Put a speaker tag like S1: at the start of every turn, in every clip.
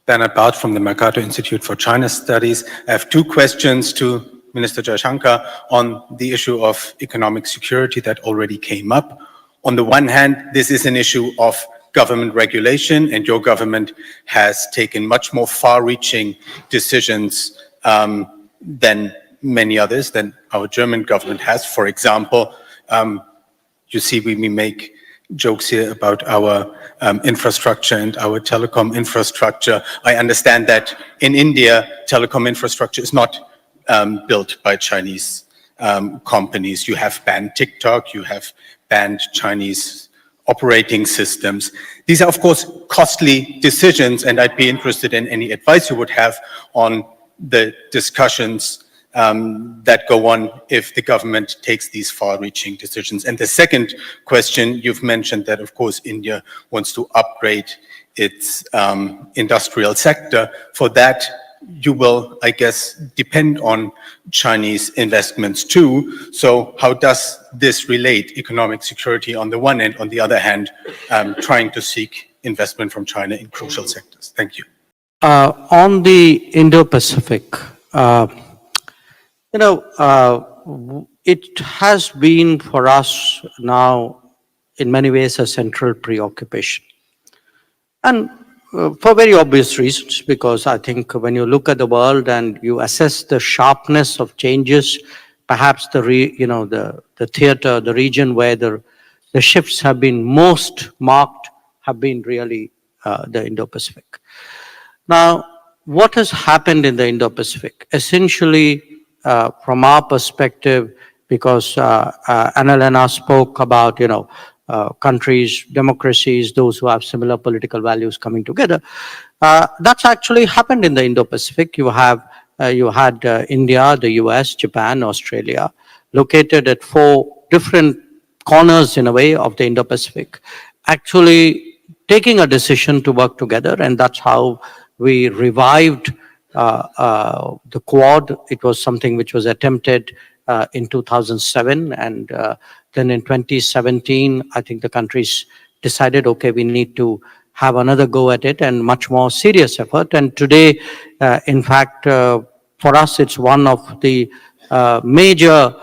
S1: Bernard Barth from the Mercator Institute for China Studies. I have two questions to Minister Jaishankar on the issue of economic security that already came up. On the one hand, this is an issue of government regulation, and your government has taken much more far-reaching decisions than many others, than our German government has. For example, you see, we make jokes here about our infrastructure and our telecom infrastructure. I understand that in India, telecom infrastructure is not built by Chinese companies. You have banned TikTok, you have banned Chinese operating systems. These are, of course, costly decisions, and I'd be interested in any advice you would have on the discussions that go on if the government takes these far-reaching decisions. And the second question, you've mentioned that, of course, India wants to upgrade its industrial sector. For that, you will, I guess, depend on Chinese investments too. So how does this relate? Economic security on the one hand, on the other hand, trying to seek investment from China in crucial sectors. Thank you.
S2: On the Indo-Pacific, it has been for us now, in many ways, a central preoccupation. And for very obvious reasons, because I think when you look at the world and you assess the sharpness of changes, perhaps the theater, the region where the shifts have been most marked have been really the Indo-Pacific. Now, what has happened in the Indo-Pacific? Essentially, from our perspective, because Annalena spoke about, countries, democracies, those who have similar political values coming together. That's actually happened in the Indo-Pacific. You had India, the US, Japan, Australia, located at 4 different corners, in a way, of the Indo-Pacific, actually taking a decision to work together, and that's how we revived the Quad. It was something which was attempted in 2007, and then in 2017, I think the countries decided, okay, we need to have another go at it and much more serious effort. And today, in fact, for us, it's one of the major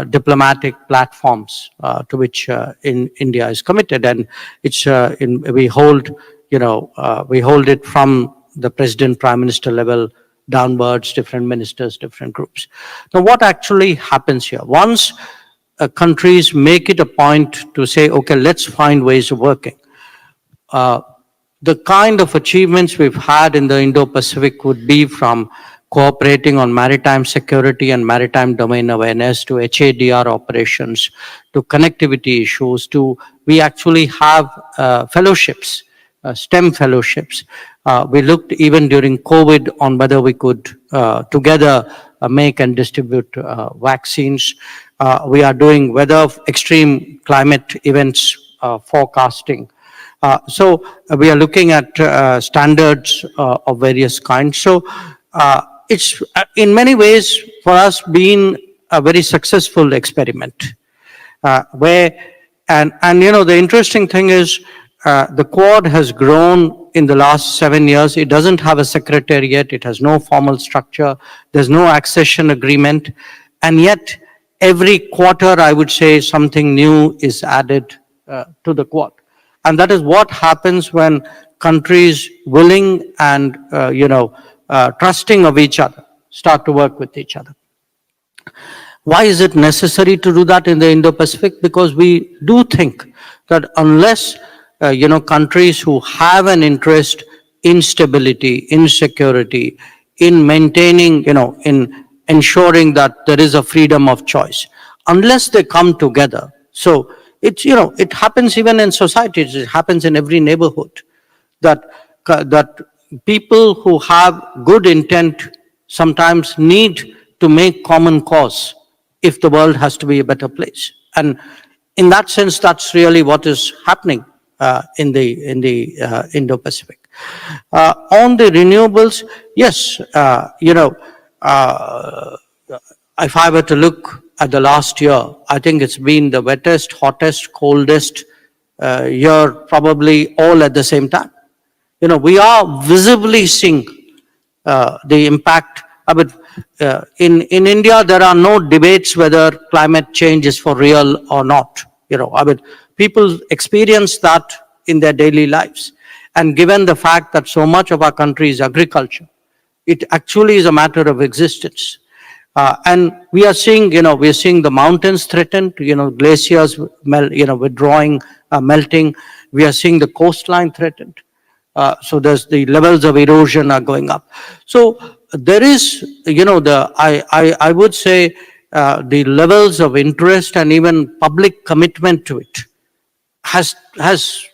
S2: diplomatic platforms to which India is committed, and it's we hold it from the president, prime minister level downwards, different ministers, different groups. Now, what actually happens here? Once countries make it a point to say, okay, let's find ways of working. The kind of achievements we've had in the Indo-Pacific would be from cooperating on maritime security and maritime domain awareness, to HADR operations, to connectivity issues, to we actually have fellowships, STEM fellowships. We looked even during COVID on whether we could together make and distribute vaccines. We are doing weather, extreme climate events forecasting. So we are looking at standards of various kinds. So it's in many ways for us been a very successful experiment. The interesting thing is the Quad has grown in the last 7 years. It doesn't have a secretariat. It has no formal structure. There's no accession agreement. And yet, every quarter, I would say, something new is added to the Quad. And that is what happens when countries willing and, trusting of each other start to work with each other. Why is it necessary to do that in the Indo-Pacific? Because we do think that unless countries who have an interest in stability, in security, in maintaining, in ensuring that there is a freedom of choice, unless they come together. So it's, it happens even in societies, it happens in every neighborhood, that people who have good intent sometimes need to make common cause if the world has to be a better place. And in that sense, that's really what is happening in the Indo-Pacific. On the renewables, yes, if I were to look at the last year, I think it's been the wettest, hottest, coldest year, probably all at the same time. We are visibly seeing the impact. I mean, in India, there are no debates whether climate change is for real or not. I mean, people experience that in their daily lives. And given the fact that so much of our country is agriculture, it actually is a matter of existence. And we are seeing, we are seeing the mountains threatened, glaciers, withdrawing, melting. We are seeing the coastline threatened. So there's the levels of erosion are going up. So there is, I would say the levels of interest and even public commitment to it has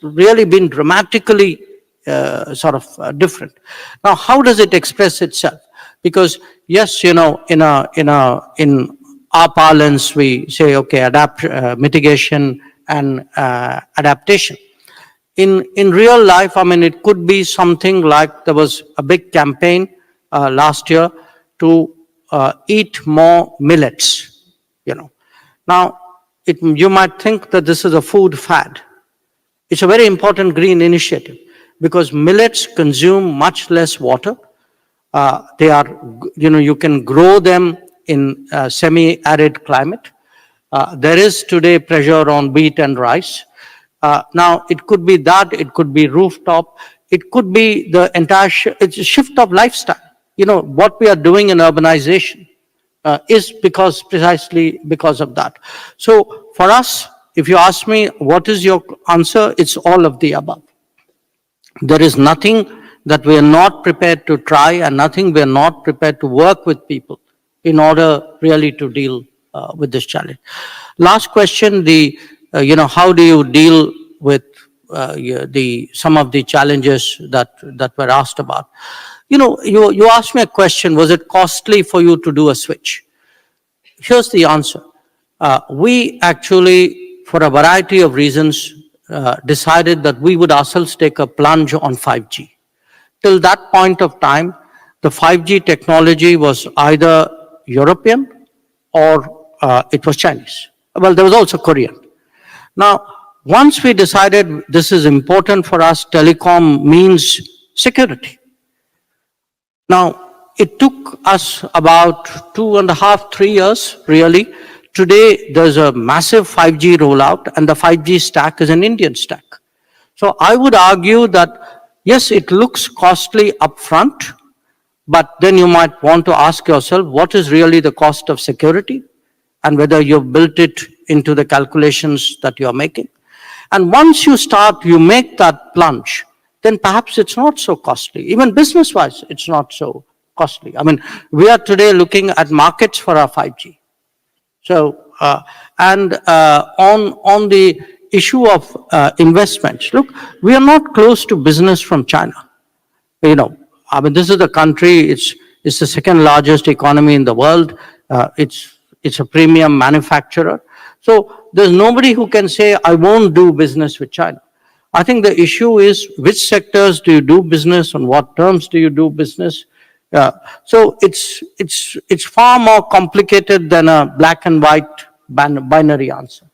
S2: really been dramatically different. Now, how does it express itself? Because yes, in our parlance, we say, okay, mitigation and adaptation. In real life, I mean, it could be something like there was a big campaign last year to eat more millets. Now, you might think that this is a food fad. It's a very important green initiative because millets consume much less water. They are, you can grow them in semi-arid climate. There is today pressure on wheat and rice. Now, it could be that, it could be rooftop, it could be the entire it's a shift of lifestyle. What we are doing in urbanization is precisely because of that. So for us, if you ask me, what is your answer? It's all of the above. There is nothing that we are not prepared to try and nothing we are not prepared to work with people in order really to deal with this challenge. Last question, how do you deal with some of the challenges that were asked about? You asked me a question, was it costly for you to do a switch? Here's the answer. We actually, for a variety of reasons, decided that we would ourselves take a plunge on 5G. Till that point of time, the 5G technology was either European or it was Chinese. Well, there was also Korean. Now, once we decided this is important for us, telecom means security. Now, it took us about 2.5, 3 years, really. Today, there's a massive 5G rollout, and the 5G stack is an Indian stack. So I would argue that, yes, it looks costly upfront, but then you might want to ask yourself, what is really the cost of security? And whether you've built it into the calculations that you're making. And once you make that plunge, then perhaps it's not so costly. Even business-wise, it's not so costly. I mean, we are today looking at markets for our 5G. So, on the issue of investments, look, we are not close to business from China. I mean, this is the country, it's the second largest economy in the world. It's a premium manufacturer. So there's nobody who can say, I won't do business with China. I think the issue is which sectors do you do business, on what terms do you do business? So it's far more complicated than a black and white binary answer.